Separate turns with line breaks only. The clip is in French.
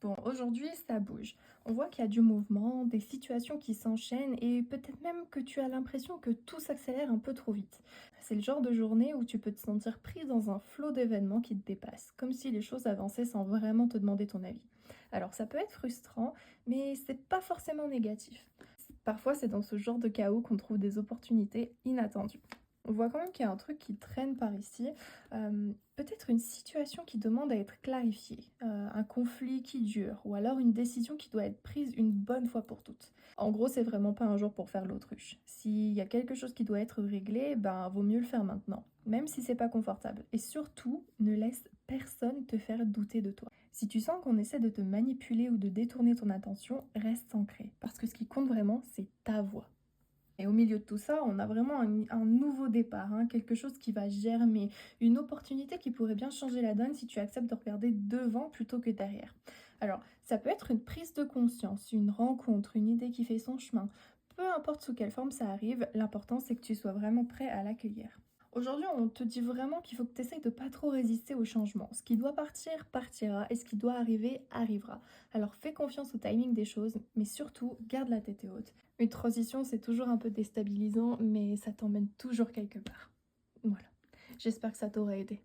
Bon, aujourd'hui, ça bouge. On voit qu'il y a du mouvement, des situations qui s'enchaînent et peut-être même que tu as l'impression que tout s'accélère un peu trop vite. C'est le genre de journée où tu peux te sentir pris dans un flot d'événements qui te dépassent, comme si les choses avançaient sans vraiment te demander ton avis. Alors ça peut être frustrant, mais c'est pas forcément négatif. Parfois, c'est dans ce genre de chaos qu'on trouve des opportunités inattendues. On voit quand même qu'il y a un truc qui traîne par ici, peut-être une situation qui demande à être clarifiée, un conflit qui dure ou alors une décision qui doit être prise une bonne fois pour toutes. En gros, c'est vraiment pas un jour pour faire l'autruche. S'il y a quelque chose qui doit être réglé, ben vaut mieux le faire maintenant, même si c'est pas confortable. Et surtout, ne laisse personne te faire douter de toi. Si tu sens qu'on essaie de te manipuler ou de détourner ton attention, reste ancré, parce que ce qui compte vraiment, c'est ta voix. Et au milieu de tout ça, on a vraiment un nouveau départ, hein, quelque chose qui va germer, une opportunité qui pourrait bien changer la donne si tu acceptes de regarder devant plutôt que derrière. Alors, ça peut être une prise de conscience, une rencontre, une idée qui fait son chemin. Peu importe sous quelle forme ça arrive, l'important c'est que tu sois vraiment prêt à l'accueillir. Aujourd'hui, on te dit vraiment qu'il faut que tu essayes de pas trop résister au changement. Ce qui doit partir, partira, et ce qui doit arriver, arrivera. Alors fais confiance au timing des choses, mais surtout, garde la tête haute. Une transition, c'est toujours un peu déstabilisant, mais ça t'emmène toujours quelque part. Voilà. J'espère que ça t'aura aidé.